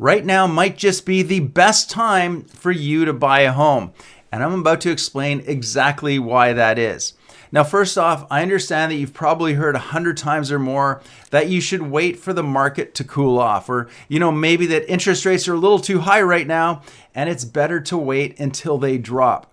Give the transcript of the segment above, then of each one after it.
right now might just be the best time for you to buy a home. And I'm about to explain exactly why that is. Now, first off, I understand that you've probably heard 100 times or more that you should wait for the market to cool off, or, maybe that interest rates are a little too high right now and it's better to wait until they drop.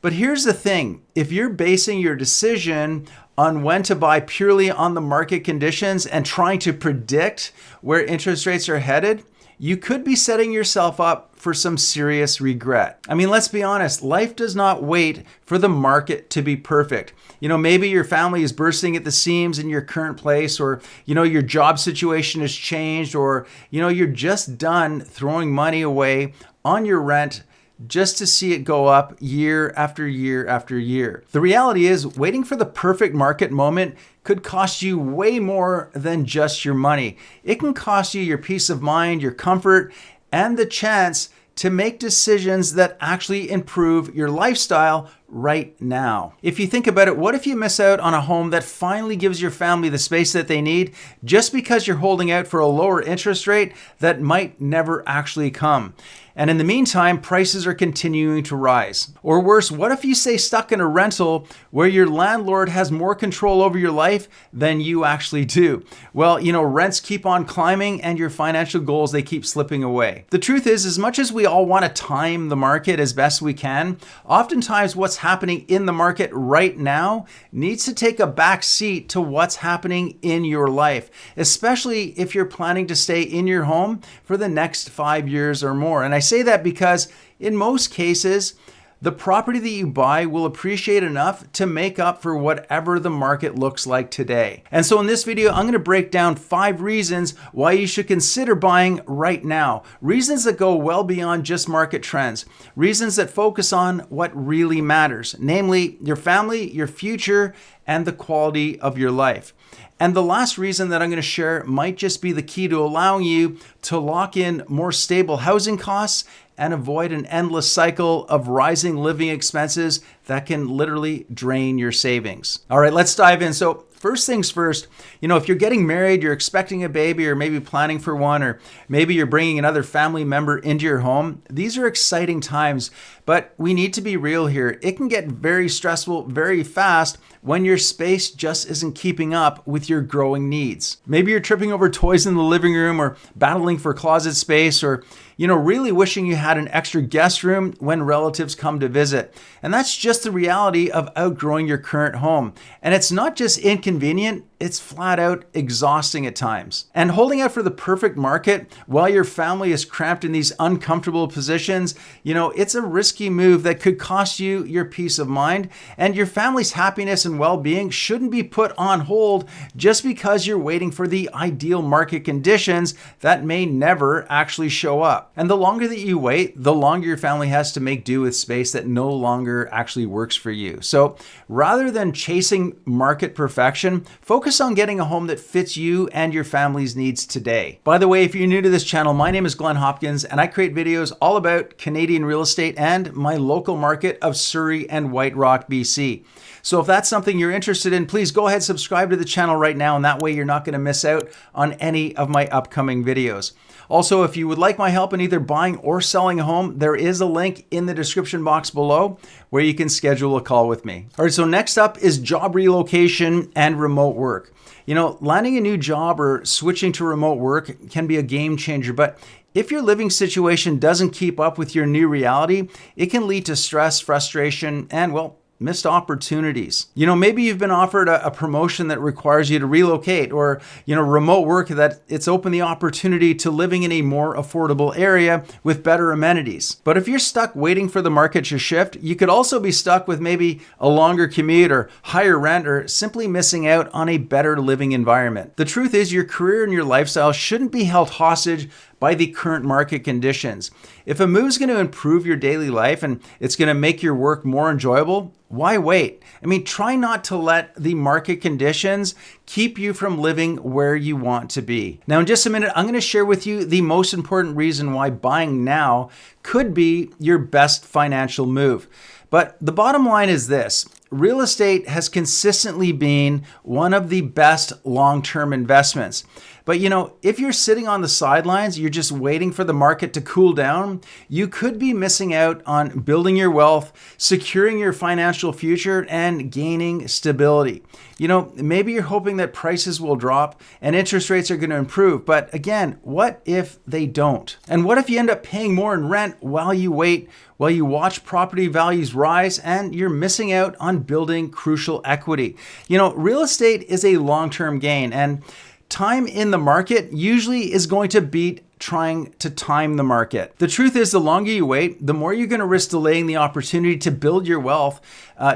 But here's the thing, if you're basing your decision on when to buy purely on the market conditions and trying to predict where interest rates are headed, you could be setting yourself up for some serious regret. I mean, let's be honest, life does not wait for the market to be perfect. Maybe your family is bursting at the seams in your current place, or, your job situation has changed, or, you're just done throwing money away on your rent just to see it go up year after year after year. The reality is, waiting for the perfect market moment could cost you way more than just your money. It can cost you your peace of mind, your comfort, and the chance to make decisions that actually improve your lifestyle right now. If you think about it, what if you miss out on a home that finally gives your family the space that they need just because you're holding out for a lower interest rate that might never actually come? And in the meantime, prices are continuing to rise. Or worse, what if you stay stuck in a rental where your landlord has more control over your life than you actually do? Well, rents keep on climbing and your financial goals, they keep slipping away. The truth is, as much as we all want to time the market as best we can, oftentimes what's happening in the market right now needs to take a back seat to what's happening in your life, especially if you're planning to stay in your home for the next 5 years or more. And I say that because in most cases, the property that you buy will appreciate enough to make up for whatever the market looks like today. And so in this video, I'm going to break down 5 reasons why you should consider buying right now. Reasons that go well beyond just market trends. Reasons that focus on what really matters, namely your family, your future, and the quality of your life. And the last reason that I'm going to share might just be the key to allowing you to lock in more stable housing costs and avoid an endless cycle of rising living expenses that can literally drain your savings. All right, let's dive in. So first things first, if you're getting married, you're expecting a baby, or maybe planning for one, or maybe you're bringing another family member into your home, these are exciting times, but we need to be real here. It can get very stressful very fast when your space just isn't keeping up with your growing needs. Maybe you're tripping over toys in the living room, or battling for closet space, or really wishing you had an extra guest room when relatives come to visit. And that's just the reality of outgrowing your current home. And it's not just inconvenient, it's flat out exhausting at times. And holding out for the perfect market while your family is cramped in these uncomfortable positions, it's a risky move that could cost you your peace of mind, and your family's happiness and well-being shouldn't be put on hold just because you're waiting for the ideal market conditions that may never actually show up. And the longer that you wait, the longer your family has to make do with space that no longer actually works for you. So rather than chasing market perfection, focus on getting a home that fits you and your family's needs today. By the way, if you're new to this channel, my name is Glen Hopkins, and I create videos all about Canadian real estate and my local market of Surrey and White Rock, BC. So if that's something you're interested in, please go ahead, subscribe to the channel right now, and that way you're not going to miss out on any of my upcoming videos. Also, if you would like my help in either buying or selling a home, there is a link in the description box below where you can schedule a call with me. All right, so next up is job relocation and remote work. Landing a new job or switching to remote work can be a game changer, but if your living situation doesn't keep up with your new reality, it can lead to stress, frustration, and, missed opportunities. Maybe you've been offered a promotion that requires you to relocate, or, remote work that it's opened the opportunity to living in a more affordable area with better amenities. But if you're stuck waiting for the market to shift, you could also be stuck with maybe a longer commute or higher rent, or simply missing out on a better living environment. The truth is, your career and your lifestyle shouldn't be held hostage by the current market conditions. If a move is going to improve your daily life and it's going to make your work more enjoyable, why wait? Try not to let the market conditions keep you from living where you want to be. Now, in just a minute, I'm going to share with you the most important reason why buying now could be your best financial move. But the bottom line is this: real estate has consistently been one of the best long-term investments. But if you're sitting on the sidelines, you're just waiting for the market to cool down, you could be missing out on building your wealth, securing your financial future, and gaining stability. Maybe you're hoping that prices will drop and interest rates are going to improve. But again, what if they don't? And what if you end up paying more in rent while you wait, while you watch property values rise, and you're missing out on building crucial equity? Real estate is a long-term gain, and time in the market usually is going to beat trying to time the market. The truth is, the longer you wait, the more you're going to risk delaying the opportunity to build your wealth,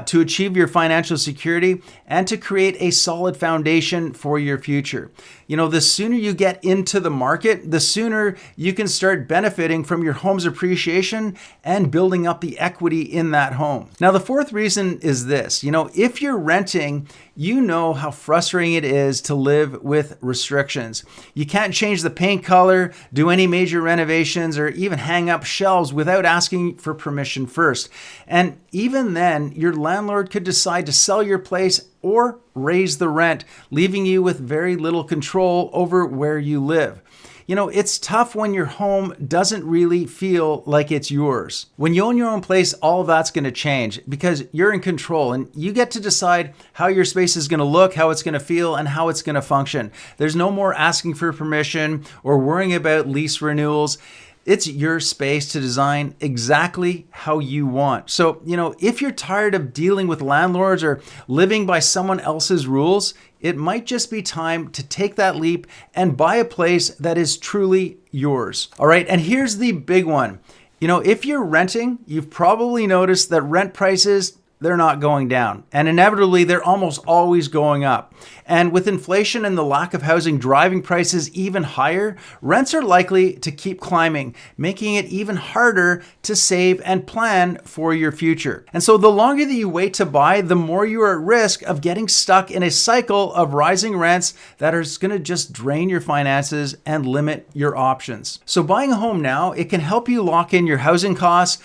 to achieve your financial security, and to create a solid foundation for your future. The sooner you get into the market, the sooner you can start benefiting from your home's appreciation and building up the equity in that home. Now, the fourth reason is this. If you're renting, you know how frustrating it is to live with restrictions. You can't change the paint color, do any major renovations, or even hang up shelves without asking for permission first. And even then, your landlord could decide to sell your place or raise the rent, leaving you with very little control over where you live. It's tough when your home doesn't really feel like it's yours. When you own your own place, all of that's going to change because you're in control and you get to decide how your space is going to look, how it's going to feel, and how it's going to function. There's no more asking for permission or worrying about lease renewals. It's your space to design exactly how you want. So, if you're tired of dealing with landlords or living by someone else's rules, it might just be time to take that leap and buy a place that is truly yours. All right, and here's the big one. If you're renting, you've probably noticed that rent prices, they're not going down. And inevitably, they're almost always going up. And with inflation and the lack of housing driving prices even higher, rents are likely to keep climbing, making it even harder to save and plan for your future. And so the longer that you wait to buy, the more you are at risk of getting stuck in a cycle of rising rents that are going to just drain your finances and limit your options. So buying a home now, it can help you lock in your housing costs,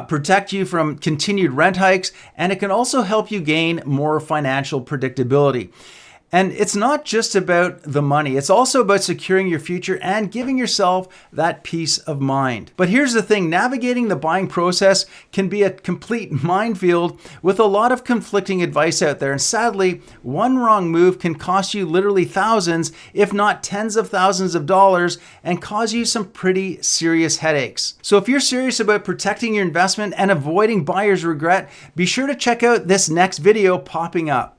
protect you from continued rent hikes, and it can also help you gain more financial predictability. And it's not just about the money. It's also about securing your future and giving yourself that peace of mind. But here's the thing, navigating the buying process can be a complete minefield with a lot of conflicting advice out there. And sadly, one wrong move can cost you literally thousands, if not tens of thousands of dollars, and cause you some pretty serious headaches. So if you're serious about protecting your investment and avoiding buyer's regret, be sure to check out this next video popping up.